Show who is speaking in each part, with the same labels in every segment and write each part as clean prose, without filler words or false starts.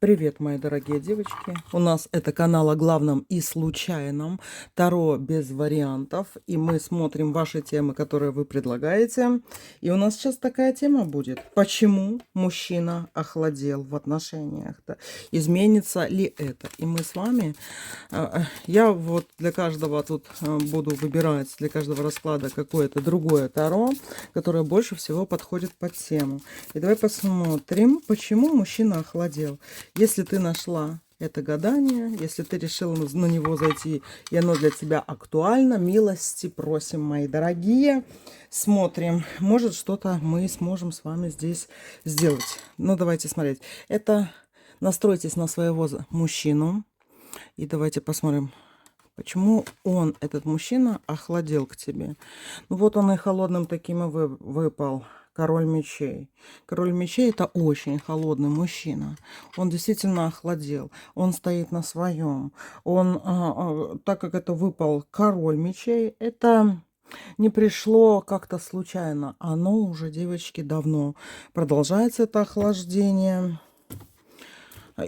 Speaker 1: Привет, мои дорогие девочки! У нас это канал о главном и случайном, Таро без вариантов. И мы смотрим ваши темы, которые вы предлагаете. И у нас сейчас такая тема будет. Почему мужчина охладел в отношениях? Да? Изменится ли это? И мы с вами... Я вот для каждого тут буду выбирать, для каждого расклада какое-то другое Таро, которое больше всего подходит под тему. И давай посмотрим, почему мужчина охладел. Если ты нашла это гадание, если ты решила на него зайти, и оно для тебя актуально, милости просим, мои дорогие. Смотрим, может что-то мы сможем с вами здесь сделать. Ну, давайте смотреть. Это настройтесь на своего мужчину. И давайте посмотрим, почему он, этот мужчина, охладел к тебе. Ну, вот он и холодным таким и выпал. Король мечей. Король мечей — это очень холодный мужчина. Он действительно охладел. Он стоит на своем. Он, так как это выпал король мечей, это не пришло как-то случайно. Оно уже, девочки, давно продолжается, это охлаждение.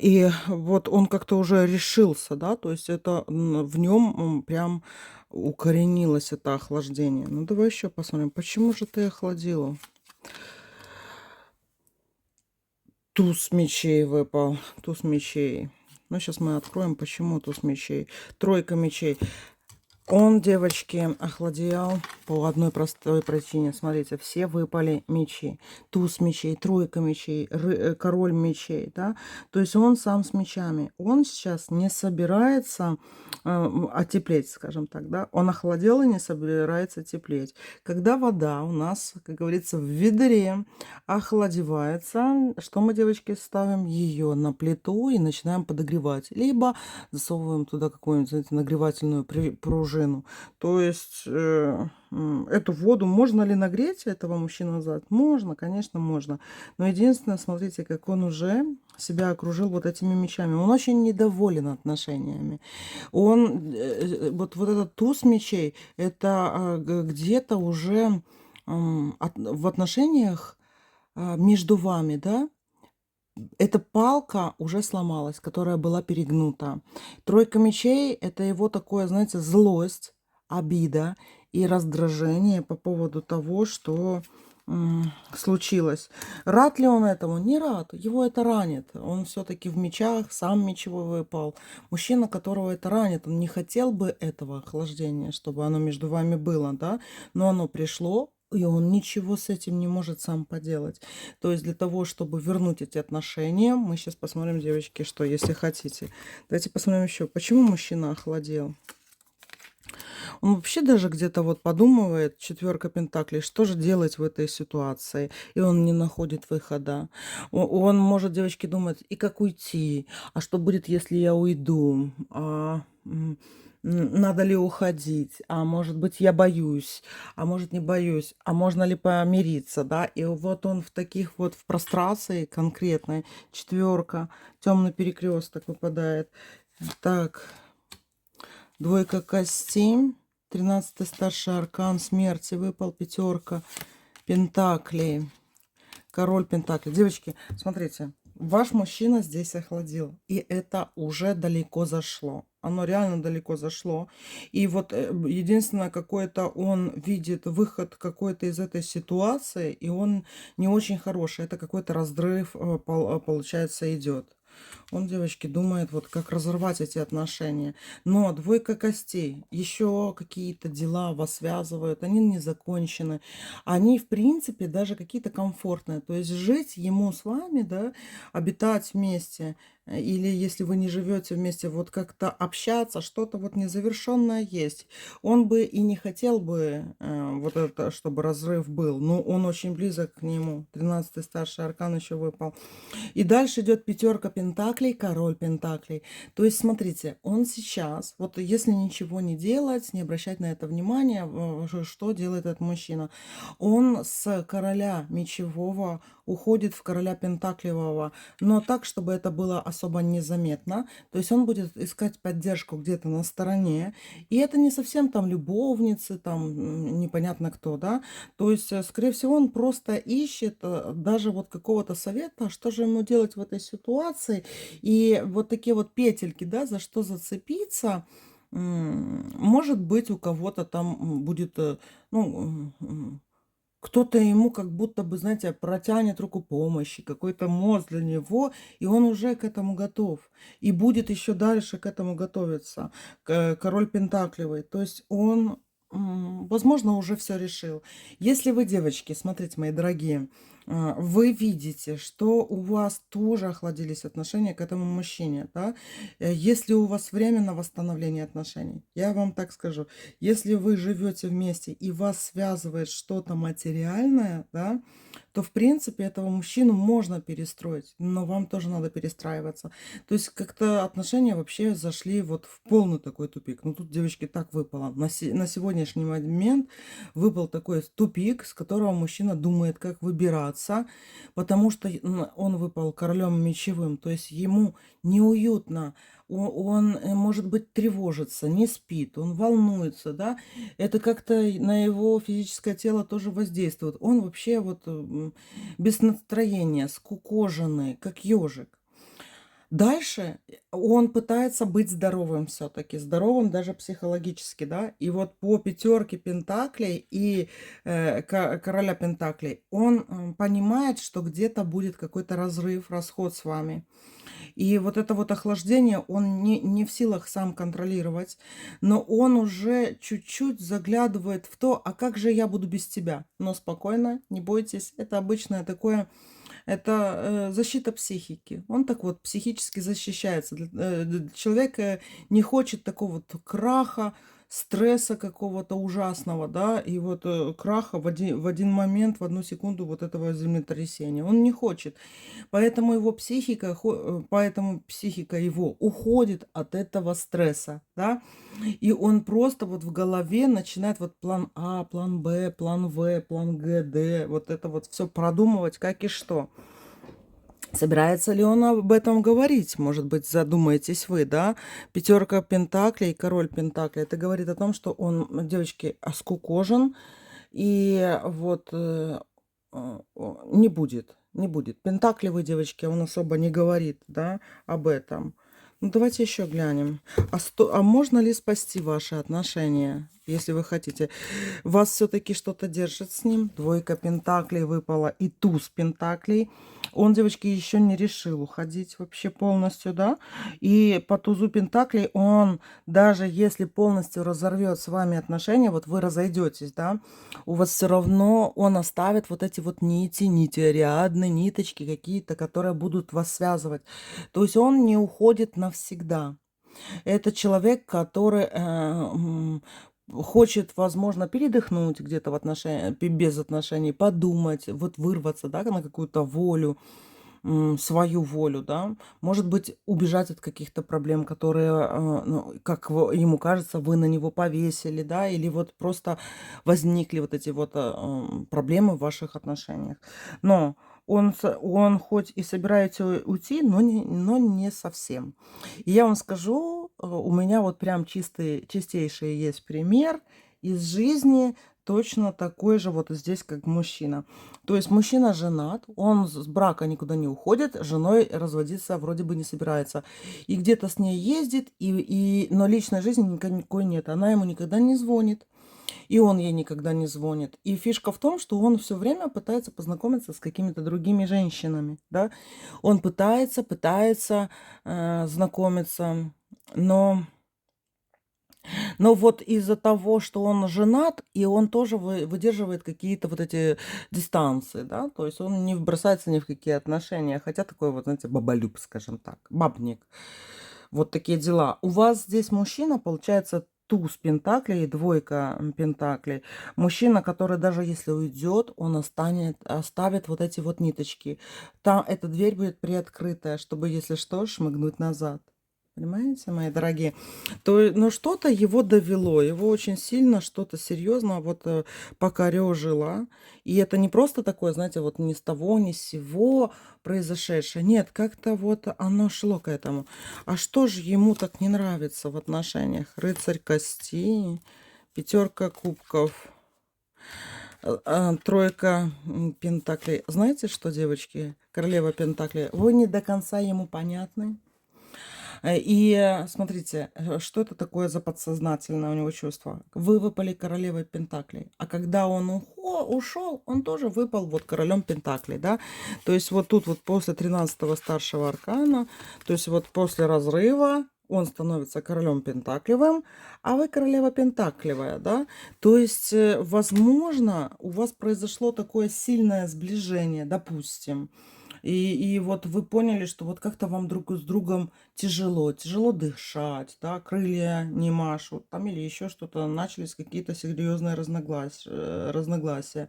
Speaker 1: И вот он как-то уже решился, да, то есть это в нем прям укоренилось это охлаждение. Ну, давай еще посмотрим, почему же ты охладила? Туз мечей выпал, туз мечей. Ну, сейчас мы откроем, почему туз мечей. Тройка мечей. Он, девочки, охладел по одной простой причине. Смотрите, все выпали мечи. Туз мечей, тройка мечей, король мечей, да. То есть он сам с мечами. Он сейчас не собирается отеплеть, скажем так, да. Он охладел и не собирается теплеть. Когда вода у нас, как говорится, в ведре охладевается, что мы, девочки, ставим ее на плиту и начинаем подогревать. Либо засовываем туда какую-нибудь, знаете, нагревательную пружину. То есть эту воду можно ли нагреть этого мужчину назад? Можно, конечно, можно. Но единственное, смотрите, как он уже себя окружил вот этими мечами. Он очень недоволен отношениями. Он, вот этот туз мечей, это где-то уже в отношениях между вами, да? Эта палка уже сломалась, которая была перегнута. Тройка мечей — это его такое, знаете, злость, обида и раздражение по поводу того, что случилось. Рад ли он этому? Не рад. Его это ранит. Он все-таки в мечах, сам мечевой выпал. Мужчина, которого это ранит, он не хотел бы этого охлаждения, чтобы оно между вами было, да? Но оно пришло, и он ничего с этим не может сам поделать. То есть для того, чтобы вернуть эти отношения, мы сейчас посмотрим, девочки, что, если хотите. Давайте посмотрим еще, почему мужчина охладел. Он вообще даже где-то вот подумывает, четверка пентаклей, что же делать в этой ситуации. И он не находит выхода. Он может, девочки, думать, и как уйти, а что будет, если я уйду, надо ли уходить, а может быть, я боюсь, а может, не боюсь, а можно ли помириться, да, и вот он в таких вот, в прострации конкретной, четверка, темный перекресток выпадает. Так, двойка костей, 13-й старший аркан смерти выпал, пятерка пентаклей, король пентаклей. Девочки, смотрите, ваш мужчина здесь охладил, и это уже далеко зашло. Оно реально далеко зашло. И вот единственное, какой-то он видит выход какой-то из этой ситуации, и он не очень хороший. Это какой-то разрыв, получается, идет. Он, девочки, думает, вот как разорвать эти отношения. Но двойка костей, еще какие-то дела вас связывают, они не закончены. Они, в принципе, даже какие-то комфортные. То есть жить ему с вами, да, обитать вместе, или если вы не живете вместе, вот как-то общаться, что-то вот незавершенное есть. Он бы и не хотел бы вот это, чтобы разрыв был, но он очень близок к нему. 13-й старший аркан еще выпал. И дальше идет пятерка пентаклей, король пентаклей. То есть, смотрите, он сейчас, вот если ничего не делать, не обращать на это внимания, что делает этот мужчина? Он с короля мечевого уходит в короля пентаклевого, но так, чтобы это было особо незаметно. То есть он будет искать поддержку где-то на стороне. И это не совсем там любовницы, там непонятно кто, да. То есть, скорее всего, он просто ищет даже вот какого-то совета, что же ему делать в этой ситуации. И вот такие вот петельки, да, за что зацепиться, может быть, у кого-то там будет, ну, кто-то ему как будто бы, знаете, протянет руку помощи, какой-то мост для него, и он уже к этому готов. И будет еще дальше к этому готовиться. Король Пентаклевый. То есть он, возможно, уже все решил. Если вы, девочки, смотрите, мои дорогие, вы видите, что у вас тоже охладились отношения к этому мужчине, да? Если у вас время на восстановление отношений, я вам так скажу, если вы живете вместе и вас связывает что-то материальное, да, то, в принципе, этого мужчину можно перестроить, но вам тоже надо перестраиваться. То есть как-то отношения вообще зашли вот в полный такой тупик. Ну, тут, девочки, так выпало. На сегодняшний момент выпал такой тупик, с которого мужчина думает, как выбираться, потому что он выпал королем мечевым, то есть ему неуютно, он, может быть, тревожится, не спит, он волнуется, да, это как-то на его физическое тело тоже воздействует. Он вообще вот без настроения, скукоженный, как ежик. Дальше он пытается быть здоровым все-таки, здоровым даже психологически, да. И вот по пятерке пентаклей и короля пентаклей он понимает, что где-то будет какой-то разрыв, расход с вами. И вот это вот охлаждение он не в силах сам контролировать, но он уже чуть-чуть заглядывает в то, а как же я буду без тебя? Но спокойно, не бойтесь, это обычное такое, это защита психики. Он так вот психически защищается. Человек не хочет такого вот краха, стресса какого-то ужасного, да, и вот краха в один момент, в одну секунду вот этого землетрясения. Он не хочет. Поэтому психика его уходит от этого стресса, да, и он просто вот в голове начинает вот план А, план Б, план В, план Г, Д, вот это вот все продумывать, как и что. Собирается ли он об этом говорить? Может быть, задумаетесь вы, да? Пятерка пентаклей, король пентаклей. Это говорит о том, что он, девочки, оскукожен. И вот не будет, не будет. Пентаклевый, девочки, он особо не говорит, да, об этом. Ну, давайте еще глянем. А можно ли спасти ваши отношения, если вы хотите? Вас все-таки что-то держит с ним. Двойка пентаклей выпала и туз пентаклей. Он, девочки, еще не решил уходить вообще полностью, да. И по тузу пентаклей он, даже если полностью разорвет с вами отношения, вот вы разойдетесь, да, у вас все равно он оставит вот эти вот нити, ариадны, ниточки какие-то, которые будут вас связывать. То есть он не уходит навсегда. Это человек, который хочет, возможно, передохнуть где-то в без отношений, подумать, вот вырваться, да, на какую-то волю, свою волю, да. Может быть, убежать от каких-то проблем, которые, ну, как ему кажется, вы на него повесили, да, или вот просто возникли вот эти вот проблемы в ваших отношениях. Но он хоть и собирается уйти, но не совсем. И я вам скажу, у меня вот прям чистейший есть пример из жизни, точно такой же вот здесь, как мужчина. То есть мужчина женат, он с брака никуда не уходит, с женой разводиться вроде бы не собирается. И где-то с ней ездит, но личной жизни никакой нет. Она ему никогда не звонит. И он ей никогда не звонит. И фишка в том, что он все время пытается познакомиться с какими-то другими женщинами, да. Он пытается знакомиться, но вот из-за того, что он женат, и он тоже выдерживает какие-то вот эти дистанции, да, то есть он не бросается ни в какие отношения, хотя такой вот, знаете, баболюб, скажем так, бабник. Вот такие дела. У вас здесь мужчина, получается, туз пентаклей и двойка пентаклей. Мужчина, который даже если уйдет, он оставит вот эти вот ниточки. Там эта дверь будет приоткрытая, чтобы, если что, шмыгнуть назад. Понимаете, мои дорогие? Но что-то его довело, его очень сильно что-то серьезно вот покорежило. И это не просто такое, знаете, вот ни с того, ни с сего произошедшее. Нет, как-то вот оно шло к этому. А что же ему так не нравится в отношениях? Рыцарь костей, пятерка кубков. Тройка пентаклей. Знаете что, девочки? Королева пентаклей. Вы не до конца ему понятны. Смотрите, что это такое за подсознательное у него чувство? Вы выпали королевой пентаклей. А когда он ушел, он тоже выпал вот королем пентаклей, да? То есть вот тут вот после 13-го старшего аркана, то есть вот после разрыва он становится королем пентаклевым, а вы королева пентаклевая, да? То есть, возможно, у вас произошло такое сильное сближение, допустим, и вот вы поняли, что вот как-то вам друг с другом тяжело дышать, да, крылья не машут, там или еще что-то, начались какие-то серьезные разногласия.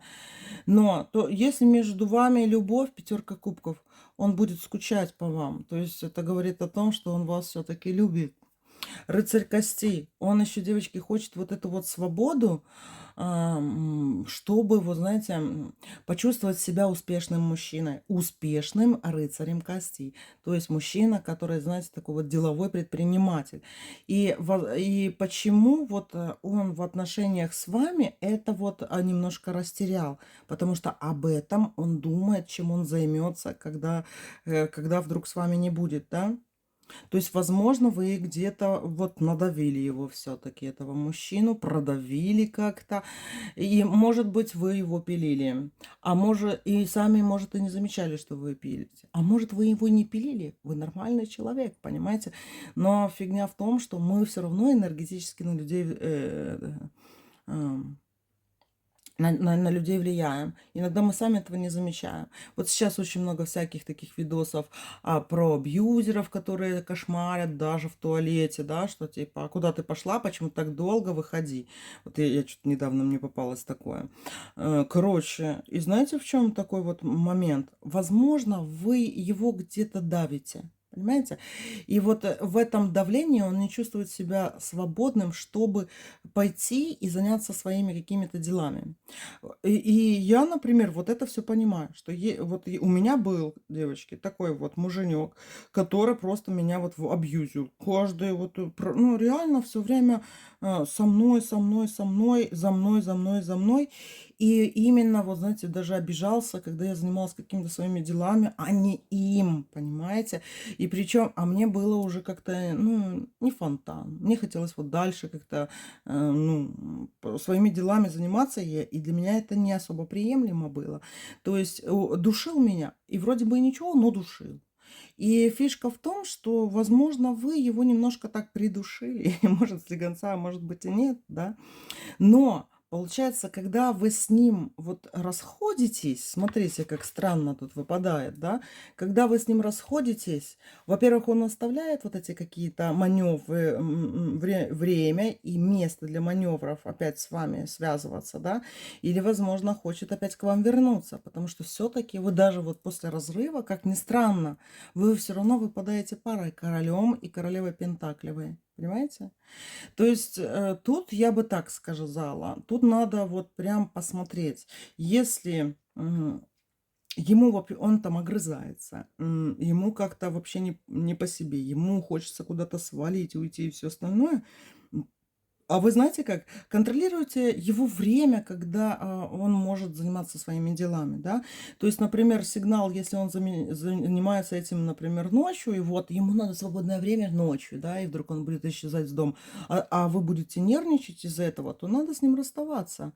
Speaker 1: Но то, если между вами любовь, пятерка кубков, он будет скучать по вам. То есть это говорит о том, что он вас все-таки любит. Рыцарь костей. Он еще, девочки, хочет вот эту вот свободу, чтобы, вот знаете, почувствовать себя успешным мужчиной, успешным рыцарем костей. То есть мужчина, который, знаете, такой вот деловой предприниматель. И почему вот он в отношениях с вами это вот немножко растерял? Потому что об этом он думает, чем он займется, когда вдруг с вами не будет, да? То есть, возможно, вы где-то вот надавили его все-таки, этого мужчину, продавили как-то. И, может быть, вы его пилили. А может, и сами, может, и не замечали, что вы пилите. А может, вы его не пилили. Вы нормальный человек, понимаете? Но фигня в том, что мы все равно энергетически на людей на людей влияем. Иногда мы сами этого не замечаем. Вот сейчас очень много всяких таких видосов про абьюзеров, которые кошмарят даже в туалете, да, что типа, а куда ты пошла, почему так долго, выходи. Вот я что-то недавно мне попалось такое. Короче, и знаете, в чем такой вот момент? Возможно, вы его где-то давите. Понимаете? И вот в этом давлении он не чувствует себя свободным, чтобы пойти и заняться своими какими-то делами. И я, например, вот это все понимаю, что у меня был, девочки, такой вот муженек, который просто меня вот абьюзил. Каждый вот, ну, реально все время со мной, со мной, со мной, за мной, за мной, за мной. И именно, вот знаете, даже обижался, когда я занималась какими-то своими делами, а не им, понимаете? И причем, а мне было уже как-то, ну, не фонтан. Мне хотелось вот дальше как-то, ну, своими делами заниматься, и для меня это не особо приемлемо было. То есть душил меня, и вроде бы и ничего, но душил. И фишка в том, что, возможно, вы его немножко так придушили, может, слегонца, а может быть и нет, да. Но получается, когда вы с ним вот расходитесь, смотрите, как странно тут выпадает, да, когда вы с ним расходитесь, во-первых, он оставляет вот эти какие-то маневры, время и место для маневров опять с вами связываться, да, или, возможно, хочет опять к вам вернуться, потому что все-таки вы даже вот после разрыва, как ни странно, вы все равно выпадаете парой королем и королевой пентаклевой, понимаете? То есть тут я бы так сказала, тут надо вот прям посмотреть, если он там огрызается, ему как-то вообще не по себе, ему хочется куда-то свалить, уйти и все остальное, а вы знаете как? Контролируйте его время, когда он может заниматься своими делами, да. То есть, например, сигнал, если он занимается этим, например, ночью, и вот ему надо свободное время ночью, да, и вдруг он будет исчезать из дома, а вы будете нервничать из-за этого, то надо с ним расставаться.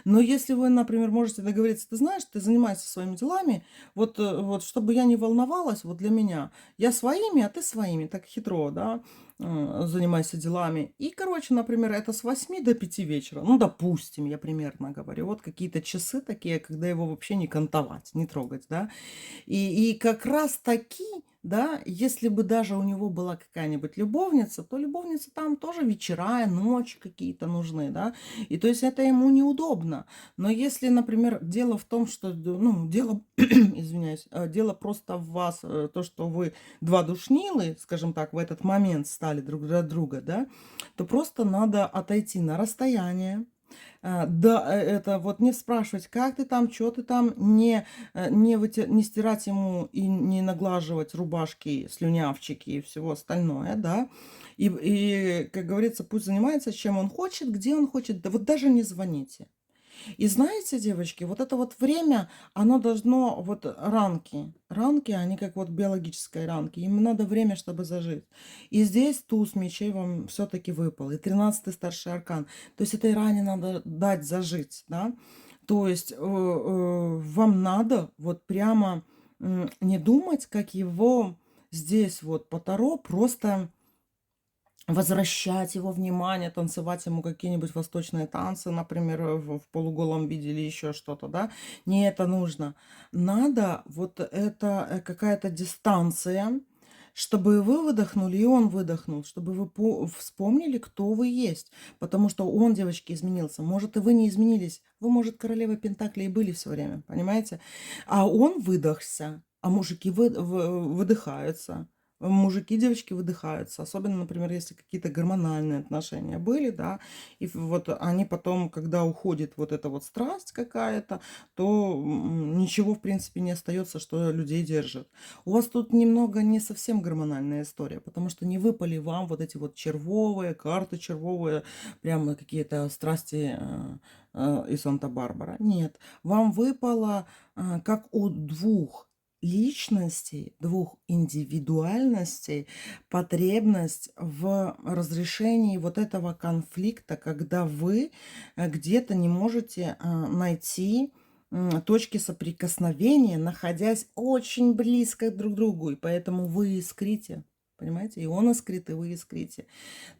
Speaker 1: Но если вы, например, можете договориться, ты знаешь, ты занимаешься своими делами, вот чтобы я не волновалась, вот для меня, я своими, а ты своими, так хитро, да, занимайся делами. И, короче, например, это с 8 до 5 вечера. Ну, допустим, я примерно говорю. Вот какие-то часы такие, когда его вообще не кантовать, не трогать, да. И как раз таки да, если бы даже у него была какая-нибудь любовница, то любовница там тоже вечера, ночи какие-то нужны, да, и то есть это ему неудобно. Но если, например, дело в том, что, ну, дело, извиняюсь, дело просто в вас, то, что вы два душнилы, скажем так, в этот момент стали друг для друга, да, то просто надо отойти на расстояние, да, это вот не спрашивать, как ты там, что ты там, не стирать ему и не наглаживать рубашки, слюнявчики и всего остальное, да. И, как говорится, пусть занимается, чем он хочет, где он хочет, да вот даже не звоните. И знаете, девочки, вот это вот время, оно должно, вот ранки, они как вот биологические ранки, им надо время, чтобы зажить. И здесь туз мечей вам все-таки выпал, и 13-й старший аркан. То есть этой ране надо дать зажить, да. То есть вам надо вот прямо не думать, как его здесь вот по Таро просто возвращать его внимание, танцевать ему какие-нибудь восточные танцы, например, в полуголом виде или еще что-то, да. Не это нужно. Надо вот это какая-то дистанция, чтобы вы выдохнули, и он выдохнул, чтобы вы вспомнили, кто вы есть. Потому что он, девочки, изменился. Может, и вы не изменились. Вы, может, королевой Пентаклей и были все время, понимаете? А он выдохся, а мужики выдыхаются. Мужики, девочки выдыхаются. Особенно, например, если какие-то гормональные отношения были, да, и вот они потом, когда уходит вот эта вот страсть какая-то, то ничего, в принципе, не остается, что людей держит. У вас тут немного не совсем гормональная история, потому что не выпали вам вот эти вот червовые, карты червовые, прямо какие-то страсти из Санта-Барбара. Нет, вам выпало, как у двух личностей, двух индивидуальностей, потребность в разрешении вот этого конфликта, когда вы где-то не можете найти точки соприкосновения, находясь очень близко друг к другу, и поэтому вы искрите, понимаете, и он искрит, и вы искрите.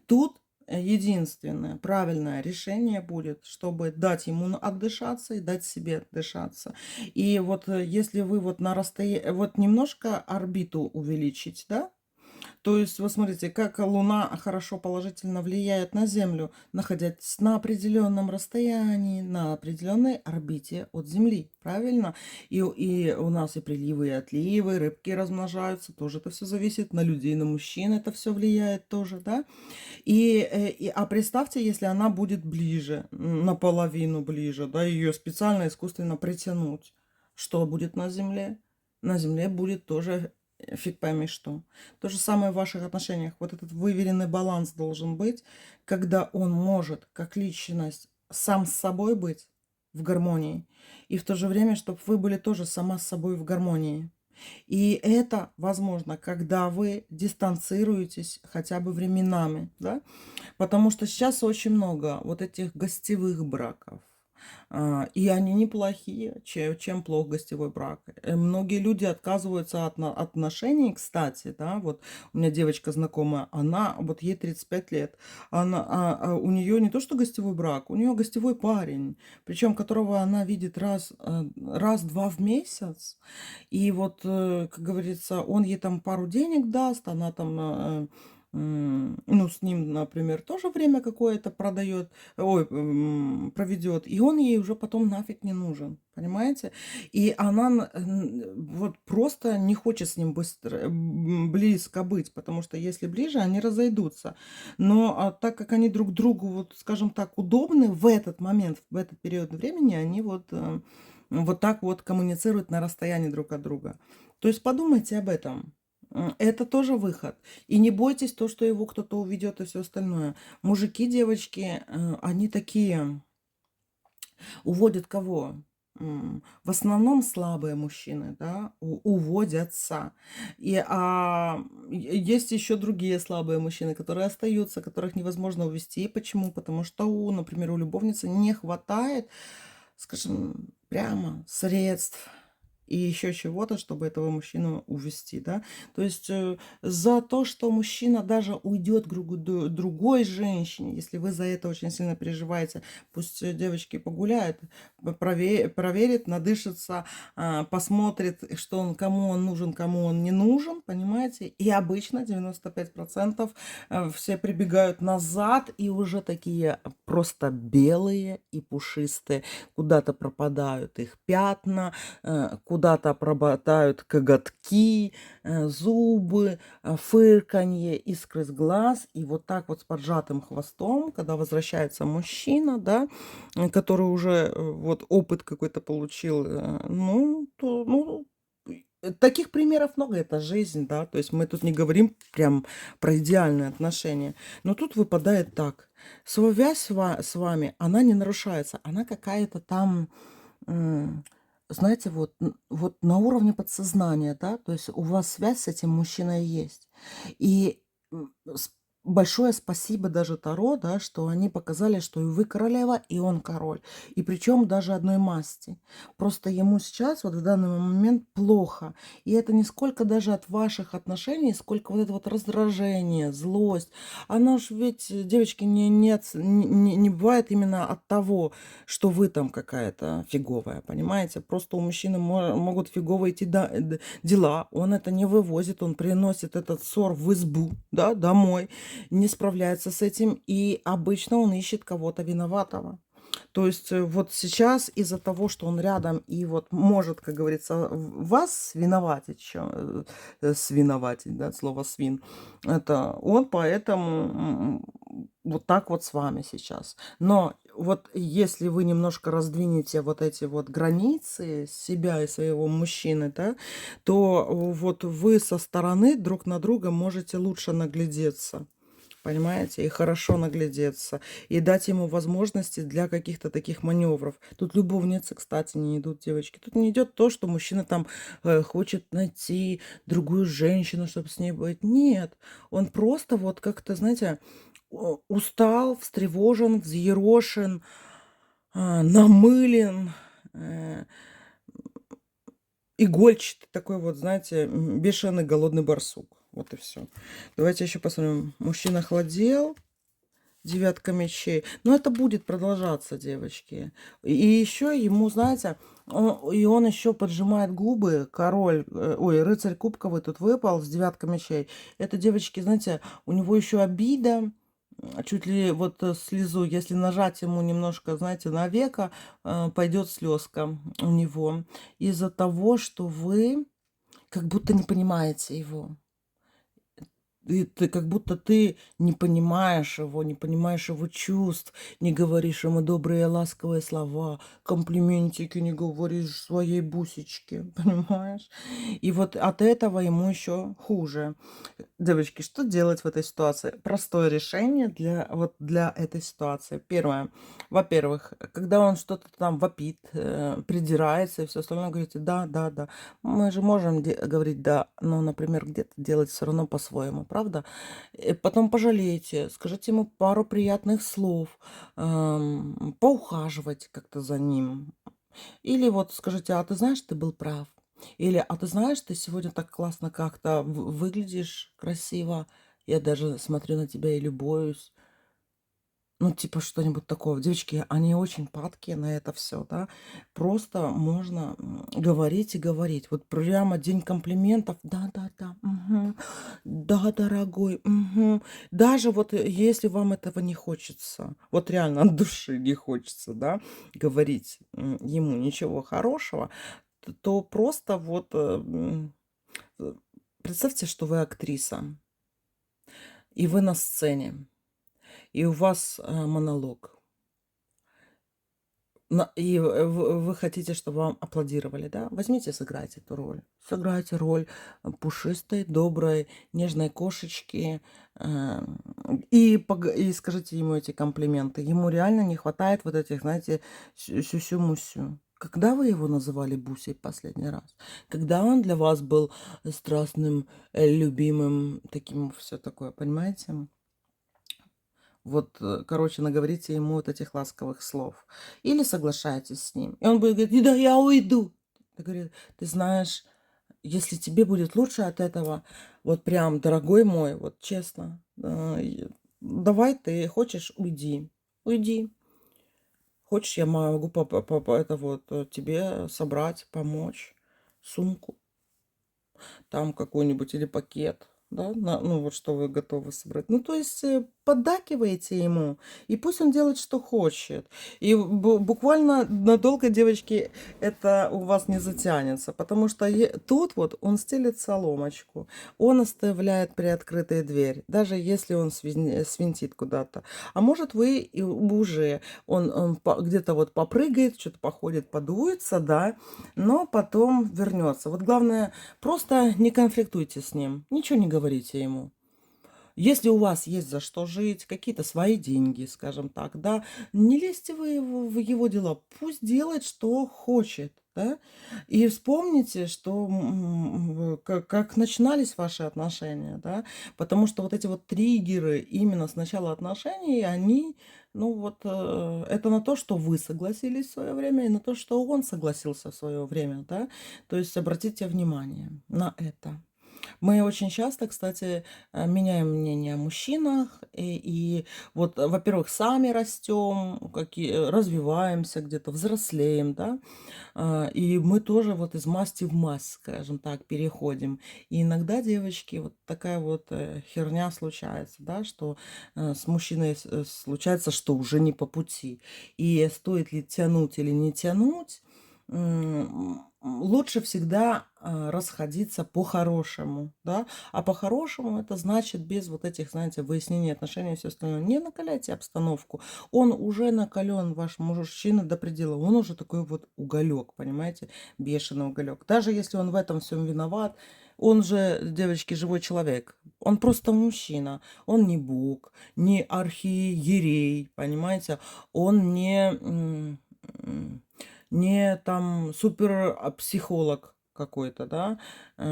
Speaker 1: Тут единственное правильное решение будет, чтобы дать ему отдышаться и дать себе отдышаться. И вот если вы вот на расстоянии, вот немножко орбиту увеличить, да, то есть, вот смотрите, как Луна хорошо положительно влияет на Землю, находясь на определенном расстоянии, на определенной орбите от Земли, правильно? И у нас и приливы, и отливы, рыбки размножаются, тоже это все зависит, на людей, на мужчин это все влияет тоже, да? А представьте, если она будет ближе, наполовину ближе, да, ее специально искусственно притянуть, что будет на Земле? На Земле будет тоже фиг пойми что. То же самое в ваших отношениях. Вот этот выверенный баланс должен быть, когда он может, как личность, сам с собой быть в гармонии, и в то же время, чтобы вы были тоже сама с собой в гармонии. И это возможно, когда вы дистанцируетесь хотя бы временами, да? Потому что сейчас очень много вот этих гостевых браков. И они неплохие, чем плох гостевой брак. Многие люди отказываются от отношений, кстати, да, вот у меня девочка знакомая, она, вот ей 35 лет, у нее не то что гостевой брак, у нее гостевой парень, причем которого она видит раз-два в месяц, и вот, как говорится, он ей там пару денег даст, она там ну, с ним, например, тоже время какое-то проведет, и он ей уже потом нафиг не нужен, понимаете? И она вот просто не хочет с ним близко быть, потому что если ближе, они разойдутся. Но так как они друг другу, вот, скажем так, удобны в этот момент, в этот период времени, они вот так вот коммуницируют на расстоянии друг от друга. То есть подумайте об этом. Это тоже выход. И не бойтесь то, что его кто-то уведет и все остальное. Мужики, девочки, они такие, уводят кого? В основном слабые мужчины, да, уводятся. Есть еще другие слабые мужчины, которые остаются, которых невозможно увести. Почему? Потому что, например, у любовницы не хватает, скажем, прямо средств и еще чего-то, чтобы этого мужчину увести, да. То есть за то, что мужчина даже уйдет к другой женщине, если вы за это очень сильно переживаете, пусть девочки погуляют, проверит, надышится, посмотрит, что он, кому он нужен, кому он не нужен, понимаете. И обычно 95% все прибегают назад и уже такие просто белые и пушистые. Куда-то пропадают их пятна, куда-то пропадают коготки, зубы, фырканье, искры с глаз. И вот так вот с поджатым хвостом, когда возвращается мужчина, да, который уже вот опыт какой-то получил, таких примеров много, это жизнь, да, то есть мы тут не говорим прям про идеальные отношения, но тут выпадает так. Связь с вами, она не нарушается, она какая-то там, м, знаете, вот на уровне подсознания, да, то есть у вас связь с этим мужчиной есть. И большое спасибо даже Таро, да, что они показали, что и вы королева, и он король. И причем даже одной масти. Просто ему сейчас, вот в данный момент, плохо. И это не сколько даже от ваших отношений, сколько вот это вот раздражение, злость. Оно ж ведь, девочки, не бывает именно от того, что вы там какая-то фиговая, понимаете? Просто у мужчины могут фигово идти дела. Он это не вывозит, он приносит этот ссор в избу, да, домой, не справляется с этим, и обычно он ищет кого-то виноватого. То есть вот сейчас из-за того, что он рядом и вот может, как говорится, вас свиноватить, свиноватить, да, слово свин, это он поэтому вот так вот с вами сейчас. Но вот если вы немножко раздвинете вот эти вот границы себя и своего мужчины, да, то вот вы со стороны друг на друга можете лучше наглядеться. Понимаете? И хорошо наглядеться. И дать ему возможности для каких-то таких маневров. Тут любовницы, кстати, не идут, девочки. Тут не идет то, что мужчина там хочет найти другую женщину, чтобы с ней быть. Нет. Он просто вот как-то, знаете, устал, встревожен, взъерошен, намылен, э, игольчатый такой вот, знаете, бешеный голодный барсук. Вот и все. Давайте еще посмотрим. Мужчина охладел. Девятка мечей. Но это будет продолжаться, девочки. И еще ему, знаете, он еще поджимает губы. Король, ой, рыцарь кубковый тут выпал с девятка мечей. Это, девочки, знаете, у него еще обида. Чуть ли вот слезу, если нажать ему немножко, знаете, на веко, пойдет слезка у него. Из-за того, что вы как будто не понимаете его. И ты как будто ты не понимаешь его, не понимаешь его чувств, не говоришь ему добрые ласковые слова, комплиментики не говоришь своей бусечке, понимаешь? И вот от этого ему еще хуже. Девочки, что делать в этой ситуации? Простое решение для этой ситуации. Первое. Во-первых, когда он что-то там вопит, придирается и все остальное, говорите, да, да, да. Мы же можем говорить да, но, например, где-то делать все равно по-своему, правда? Потом пожалейте, скажите ему пару приятных слов, поухаживать как-то за ним. Или вот скажите, а ты знаешь, ты был прав. Или, а ты знаешь, ты сегодня так классно как-то выглядишь красиво. Я даже смотрю на тебя и любуюсь. Ну, типа что-нибудь такого. Девочки, они очень падкие на это все, да. Просто можно говорить и говорить. Вот прямо день комплиментов. Да, да, да. Мгм. Да, дорогой. Мгм. Даже вот если вам этого не хочется, вот реально от души не хочется, да, говорить ему ничего хорошего, то просто вот э, представьте, что вы актриса, и вы на сцене, и у вас монолог. И вы хотите, чтобы вам аплодировали, да? Возьмите, сыграйте эту роль. Сыграйте роль пушистой, доброй, нежной кошечки. э, и скажите ему эти комплименты. Ему реально не хватает вот этих, знаете, сюсю-мусю. Когда вы его называли Бусей последний раз? Когда он для вас был страстным, любимым, таким все такое, понимаете? Вот, короче, наговорите ему вот этих ласковых слов. Или соглашайтесь с ним. И он будет говорить, да, я уйду. Ты говорит, ты знаешь, если тебе будет лучше от этого, вот прям, дорогой мой, вот честно, давай ты хочешь, уйди. Уйди. Хочешь, я могу это вот тебе собрать, помочь сумку, там какой-нибудь или пакет, да, ну вот что вы готовы собрать. Ну, то есть поддакиваете ему, и пусть он делает, что хочет. И буквально надолго, девочки, это у вас не затянется, потому что тут вот он стелит соломочку, он оставляет приоткрытой дверь, даже если он свинтит куда-то. А может, вы и уже, он где-то вот попрыгает, что-то походит, подуется, да, но потом вернется. Вот главное, просто не конфликтуйте с ним, ничего не говорите ему. Если у вас есть за что жить, какие-то свои деньги, скажем так, да, не лезьте вы в его дела, пусть делает, что хочет, да. И вспомните, что как начинались ваши отношения, да, потому что вот эти вот триггеры именно с начала отношений, они, ну вот, это на то, что вы согласились в свое время, и на то, что он согласился в свое время, да. То есть обратите внимание на это. Мы очень часто, кстати, меняем мнение о мужчинах. И вот, во-первых, сами растем, развиваемся где-то, взрослеем, да. И мы тоже вот из масти в масть, скажем так, переходим. И иногда, девочки, вот такая вот херня случается, да, что с мужчиной случается, что уже не по пути. И стоит ли тянуть или не тянуть, лучше всегда расходиться по-хорошему, да, а по-хорошему это значит без вот этих, знаете, выяснений отношений и все остальное. Не накаляйте обстановку, он уже накален, ваш мужчина до предела, он уже такой вот уголек, понимаете, бешеный уголек. Даже если он в этом всем виноват, он же, девочки, живой человек, он просто мужчина, он не бог, не архиерей, понимаете, он не там супер психолог какой-то, да,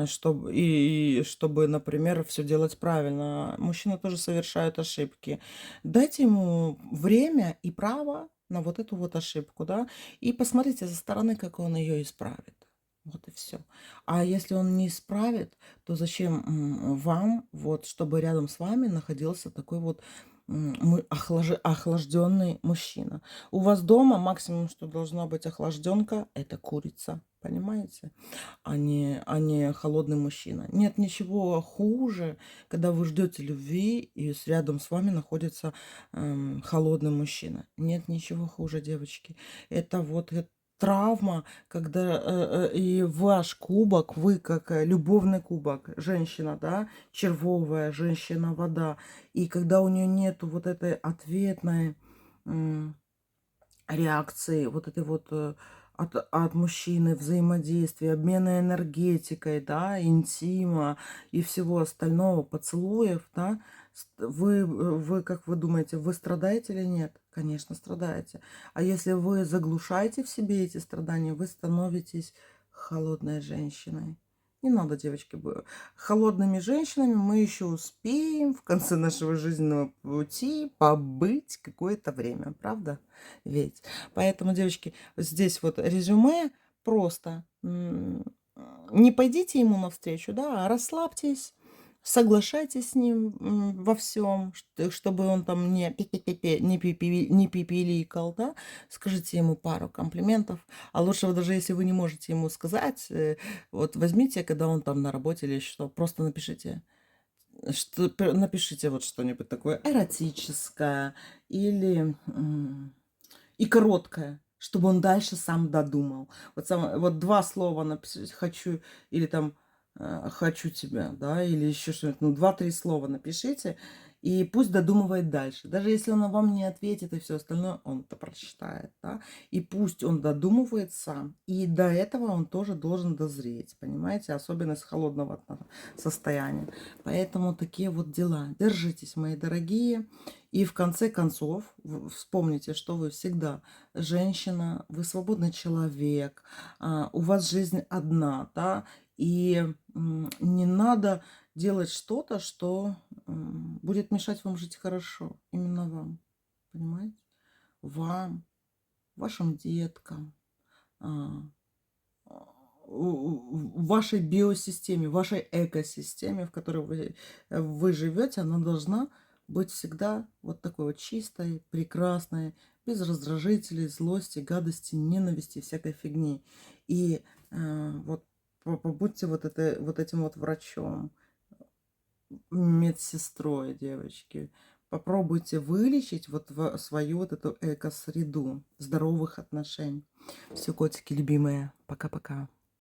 Speaker 1: чтобы, и чтобы, например, все делать правильно. Мужчины тоже совершают ошибки. Дайте ему время и право на вот эту вот ошибку, да, и посмотрите со стороны, как он ее исправит. Вот и все. А если он не исправит, то зачем вам, вот, чтобы рядом с вами находился такой вот охлажденный мужчина? У вас дома максимум, что должна быть охлажденка, это курица, понимаете? А не холодный мужчина. Нет ничего хуже, когда вы ждете любви, и рядом с вами находится холодный мужчина. Нет ничего хуже, девочки. Это вот травма, когда и ваш кубок, вы как любовный кубок, женщина, да, червовая, женщина, вода, и когда у нее нету вот этой ответной реакции, вот этой вот от мужчины, взаимодействия, обмена энергетикой, да, интима и всего остального, поцелуев, да, вы, как вы думаете, вы страдаете или нет? Конечно, страдаете. А если вы заглушаете в себе эти страдания, вы становитесь холодной женщиной. Не надо, девочки, холодными женщинами мы еще успеем в конце нашего жизненного пути побыть какое-то время, правда? Ведь. Поэтому, девочки, здесь вот резюме просто. Не пойдите ему навстречу, да, а расслабьтесь, соглашайтесь с ним во всем, чтобы он там не пипиликал, да. Скажите ему пару комплиментов. А лучше, даже если вы не можете ему сказать, вот возьмите, когда он там на работе или что, просто напишите вот что-нибудь такое эротическое или и короткое, чтобы он дальше сам додумал. Вот 2 слова написать "хочу" или там "хочу тебя", да, или еще что-нибудь. Ну, 2-3 слова напишите, и пусть додумывает дальше. Даже если он вам не ответит и все остальное, он это прочитает, да. И пусть он додумывает сам. И до этого он тоже должен дозреть, понимаете? Особенно с холодного состояния. Поэтому такие вот дела. Держитесь, мои дорогие. И в конце концов, вспомните, что вы всегда женщина, вы свободный человек, у вас жизнь одна, да, и не надо делать что-то, что будет мешать вам жить хорошо, именно вам, понимаете? Вам, вашим деткам, а, в вашей биосистеме, в вашей экосистеме, в которой вы живете, она должна быть всегда вот такой вот чистой, прекрасной, без раздражителей, злости, гадости, ненависти, всякой фигни. И вот побудьте вот этим вот врачом, медсестрой, девочки. Попробуйте вылечить вот свою вот эту эко-среду здоровых отношений. Все, котики любимые, пока-пока.